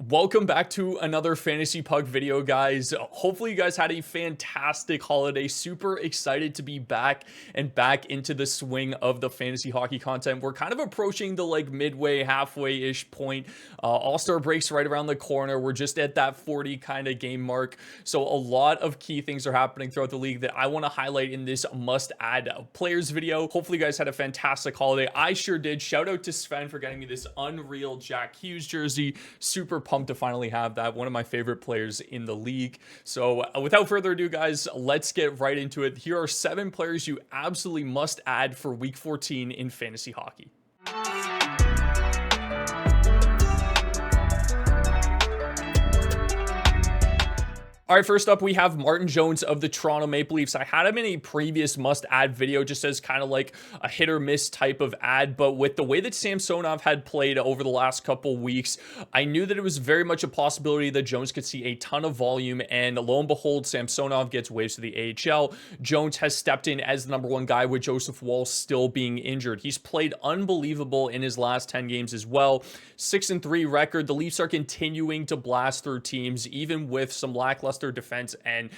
Welcome back to another Fantasy Pug video, guys. Hopefully you guys had a fantastic holiday. Super excited to be back into the swing of the fantasy hockey content. We're kind of approaching the midway, halfway-ish point. All-Star breaks right around the corner. We're just at that 40 kind of game mark. So a lot of key things are happening throughout the league that I want to highlight in this must-add players video. Hopefully you guys had a fantastic holiday. I sure did. Shout out to Sven for getting me this unreal Jack Hughes jersey. Super pumped to finally have that. One of my favorite players in the league. So without further ado, guys, let's get right into it. Here are 7 players you absolutely must add for week 14 in fantasy hockey. All right, first up, we have Martin Jones of the Toronto Maple Leafs. I had him in a previous must-add video just as kind of like a hit-or-miss type of ad, but with the way that Samsonov had played over the last couple weeks, I knew that it was very much a possibility that Jones could see a ton of volume, and lo and behold, Samsonov gets waived to the AHL. Jones has stepped in as the #1 guy with Joseph Woll still being injured. He's played unbelievable in his last 10 games as well. 6-3 record. The Leafs are continuing to blast through teams, even with some lackluster defense and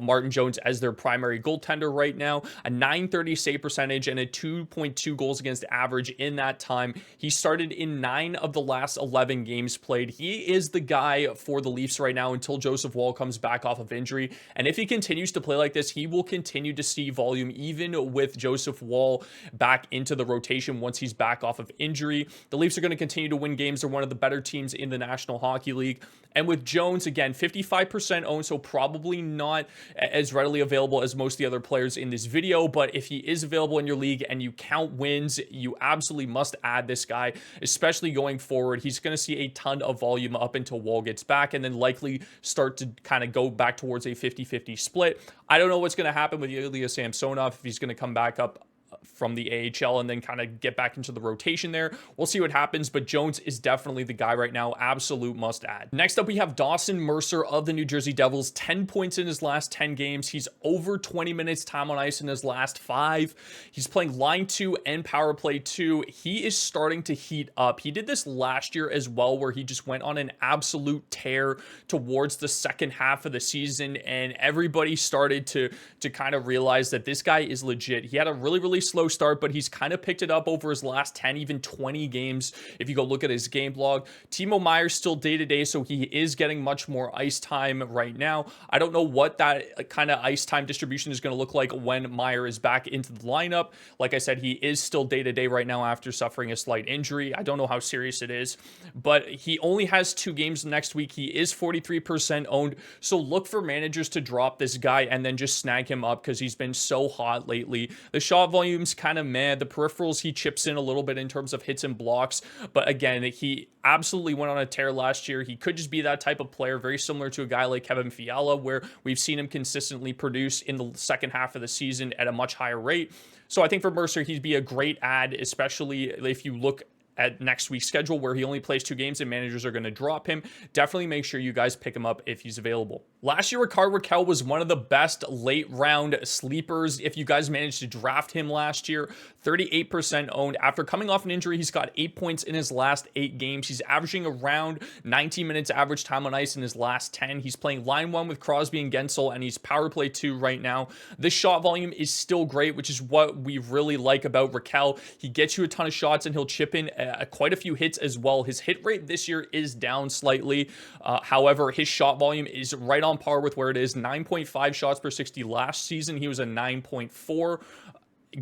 Martin Jones as their primary goaltender right now. A .930 save percentage and a 2.2 goals against average in that time. He started in 9 of the last 11 games played. He is the guy for the Leafs right now until Joseph Woll comes back off of injury, and if he continues to play like this, he will continue to see volume even with Joseph Woll back into the rotation once he's back off of injury. The Leafs are going to continue to win games. They're one of the better teams in the National Hockey League. And with Jones, again, 55% owned, so probably not as readily available as most of the other players in this video, but if he is available in your league and you count wins, you absolutely must add this guy, especially going forward. He's going to see a ton of volume up until Woll gets back, and then likely start to kind of go back towards a 50-50 split. I don't know what's going to happen with Ilya Samsonov, if he's going to come back up from the AHL and then kind of get back into the rotation there. We'll see what happens, but Jones is definitely the guy right now. Absolute must add. Next up, we have Dawson Mercer of the New Jersey Devils. 10 points in his last 10 games. He's over 20 minutes time on ice in his last 5. He's playing line 2 and power play 2. He is starting to heat up. He did this last year as well, where he just went on an absolute tear towards the second half of the season, and everybody started to kind of realize that this guy is legit. He had a really slow start, but he's kind of picked it up over his last 10, even 20 games. If you go look at his game log, Timo Meier's still day-to-day, so he is getting much more ice time right now. I don't know what that kind of ice time distribution is going to look like when Meier is back into the lineup. Like I said, he is still day-to-day right now after suffering a slight injury. I don't know how serious it is, but he only has 2 games next week. He is 43% owned, so look for managers to drop this guy and then just snag him up because he's been so hot lately. The shot volume's kind of mad. The peripherals, he chips in a little bit in terms of hits and blocks, but again, he absolutely went on a tear last year. He could just be that type of player, very similar to a guy like Kevin Fiala, where we've seen him consistently produce in the second half of the season at a much higher rate. So I think for Mercer, he'd be a great add, especially if you look at next week's schedule where he only plays 2 games and managers are going to drop him. Definitely make sure you guys pick him up if he's available. Last year, Rickard Rakell was one of the best late round sleepers. If you guys managed to draft him last year, 38% owned. After coming off an injury, he's got 8 points in his last 8 games. He's averaging around 19 minutes average time on ice in his last 10. He's playing line 1 with Crosby and Gensel, and he's power play 2 right now. This shot volume is still great, which is what we really like about Rakell. He gets you a ton of shots and he'll chip in quite a few hits as well. His hit rate this year is down slightly. However, his shot volume is right on par with where it is. 9.5 shots per 60 last season. He was a 9.4.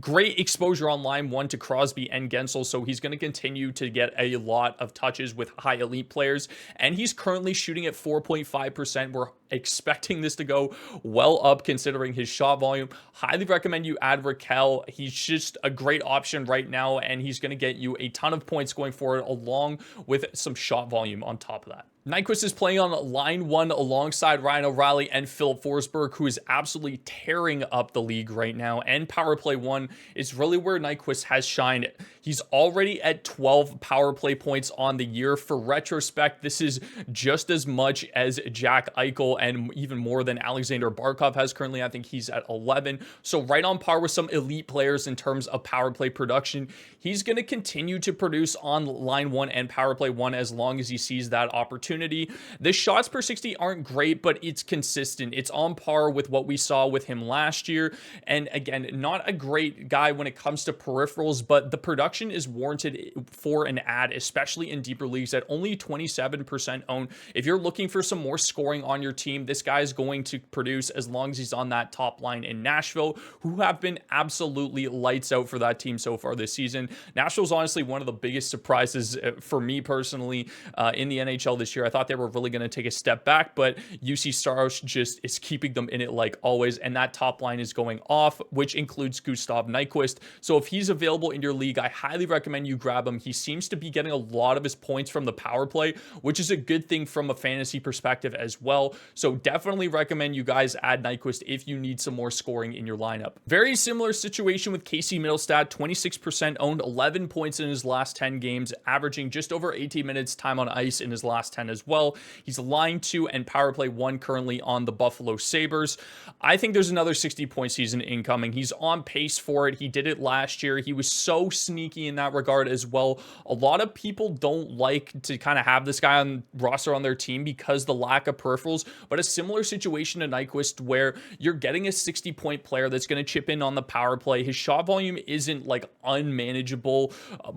Great exposure on line 1 to Crosby and Gensel, so he's going to continue to get a lot of touches with high elite players, and he's currently shooting at 4.5%. We're expecting this to go well up considering his shot volume. Highly recommend you add Rakell. He's just a great option right now, and he's going to get you a ton of points going forward along with some shot volume on top of that. Nyquist is playing on line 1 alongside Ryan O'Reilly and Philip Forsberg, who is absolutely tearing up the league right now. And power play 1 is really where Nyquist has shined. He's already at 12 power play points on the year. For retrospect, this is just as much as Jack Eichel and even more than Alexander Barkov has currently. I think he's at 11. So right on par with some elite players in terms of power play production. He's going to continue to produce on line 1 and power play 1 as long as he sees that opportunity. The shots per 60 aren't great, but it's consistent. It's on par with what we saw with him last year. And again, not a great guy when it comes to peripherals, but the production is warranted for an ad, especially in deeper leagues at only 27% owned. If you're looking for some more scoring on your team, this guy is going to produce as long as he's on that top line in Nashville, who have been absolutely lights out for that team so far this season. Nashville's honestly one of the biggest surprises for me personally in the NHL this year. I thought they were really going to take a step back, but UC Saros just is keeping them in it like always, and that top line is going off, which includes Gustav Nyquist. So if he's available in your league, I highly recommend you grab him. He seems to be getting a lot of his points from the power play, which is a good thing from a fantasy perspective as well. So definitely recommend you guys add Nyquist if you need some more scoring in your lineup. Very similar situation with Casey Mittelstad, 26% owned, 11 points in his last 10 games, averaging just over 18 minutes time on ice in his last 10 as well. He's line 2 and power play 1 currently on the Buffalo Sabres. I think there's another 60-point season incoming. He's on pace for it. He did it last year. He was so sneaky in that regard as well. A lot of people don't like to kind of have this guy on roster on their team because the lack of peripherals, but a similar situation to Nyquist where you're getting a 60-point player that's going to chip in on the power play. His shot volume isn't like unmanageable,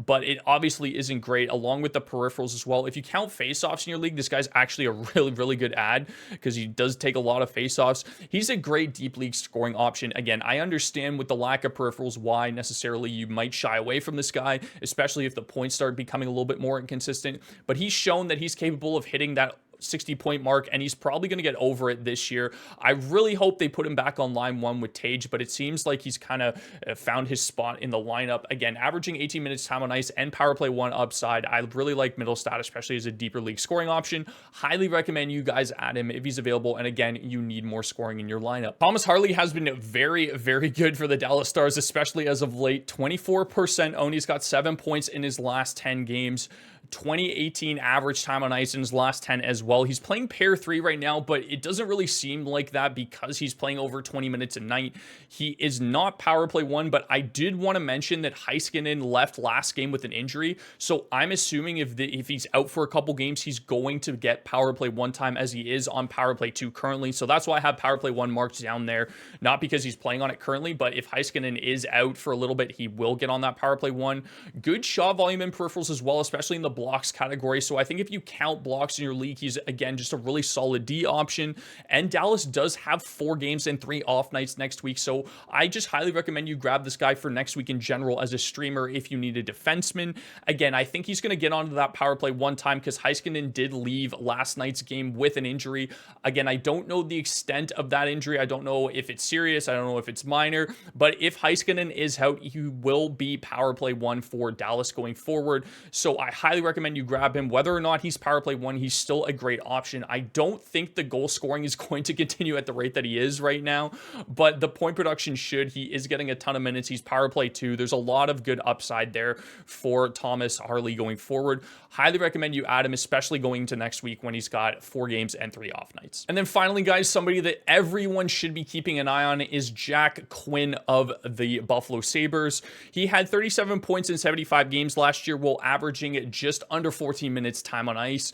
but it obviously isn't great, along with the peripherals as well. If you count faceoffs in your league, this guy's actually a really good ad because he does take a lot of faceoffs. He's a great deep league scoring option. Again, I understand with the lack of peripherals why necessarily you might shy away from this guy, especially if the points start becoming a little bit more inconsistent, but he's shown that he's capable of hitting that 60-point mark, and he's probably going to get over it this year. I really hope they put him back on line 1 with Tage, but it seems like he's kind of found his spot in the lineup. Again, averaging 18 minutes time on ice and power play 1 upside. I really like Mittelstad, especially as a deeper league scoring option. Highly recommend you guys add him if he's available, and again, you need more scoring in your lineup. Thomas Harley has been very good for the Dallas Stars, especially as of late. 24% owned. He's got 7 points in his last 10 games. 2018 average time on ice in his last 10 as well. He's playing pair 3 right now, but it doesn't really seem like that because he's playing over 20 minutes a night. He is not power play 1, but I did want to mention that Heiskanen left last game with an injury, so I'm assuming if he's out for a couple games, he's going to get power play 1 time as he is on power play 2 currently. So that's why I have power play 1 marked down there, not because he's playing on it currently, but if Heiskanen is out for a little bit, he will get on that power play 1. Good shot volume and peripherals as well, especially in the blocks category. So I think if you count blocks in your league, he's again just a really solid D option. And Dallas does have 4 games and 3 off nights next week, so I just highly recommend you grab this guy for next week in general as a streamer if you need a defenseman. Again, I think he's going to get onto that power play 1 time because Heiskanen did leave last night's game with an injury. Again, I don't know the extent of that injury. I don't know if it's serious. I don't know if it's minor, but if Heiskanen is out, he will be power play 1 for Dallas going forward. So I highly recommend you grab him. Whether or not he's power play 1, he's still a great option. I don't think the goal scoring is going to continue at the rate that he is right now, but the point production should. He is getting a ton of minutes. He's power play 2. There's a lot of good upside there for Thomas Harley going forward. Highly recommend you add him, especially going into next week when he's got 4 games and 3 off nights. And then finally, guys, somebody that everyone should be keeping an eye on is Jack Quinn of the Buffalo Sabres. He had 37 points in 75 games last year while averaging just under 14 minutes time on ice.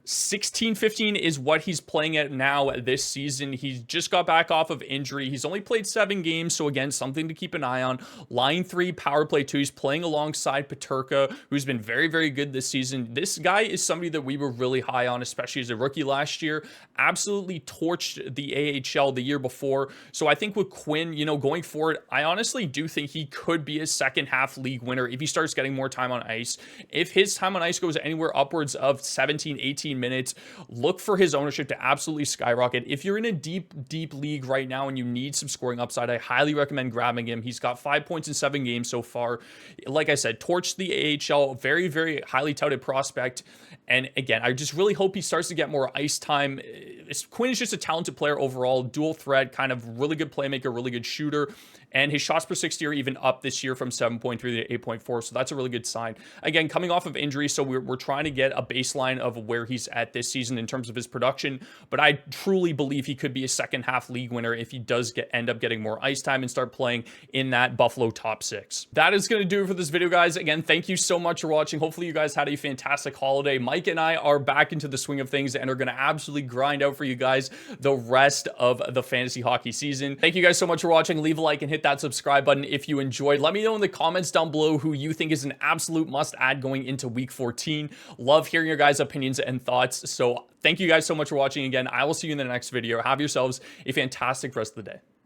16-15 is what he's playing at now this season. He's just got back off of injury. He's only played 7 games, so again, something to keep an eye on. Line 3, power play 2. He's playing alongside Peterka, who's been very good this season. This guy is somebody that we were really high on, especially as a rookie last year. Absolutely torched the AHL the year before. So I think with Quinn, going forward, I honestly do think he could be a second half league winner if he starts getting more time on ice. If his time on ice goes anywhere upwards of 17-18 minutes, look for his ownership to absolutely skyrocket. If you're in a deep league right now and you need some scoring upside, I highly recommend grabbing him. He's got 5 points in 7 games so far. Like I said, torched the AHL, very highly touted prospect. And again, I just really hope he starts to get more ice time. Quinn is just a talented player overall, dual threat, kind of really good playmaker, really good shooter. and his shots per 60 are even up this year from 7.3 to 8.4, so that's a really good sign. Again, coming off of injury, so we're trying to get a baseline of where he's at this season in terms of his production, but I truly believe he could be a second half league winner if he does end up getting more ice time and start playing in that Buffalo top 6. That is going to do it for this video, guys. Again, thank you so much for watching. Hopefully you guys had a fantastic holiday. Mike and I are back into the swing of things and are going to absolutely grind out for you guys the rest of the fantasy hockey season. Thank you guys so much for watching. Leave a like and hit that subscribe button if you enjoyed. Let me know in the comments down below who you think is an absolute must add going into week 14. Love hearing your guys' opinions and thoughts. So thank you guys so much for watching again. I will see you in the next video. Have yourselves a fantastic rest of the day.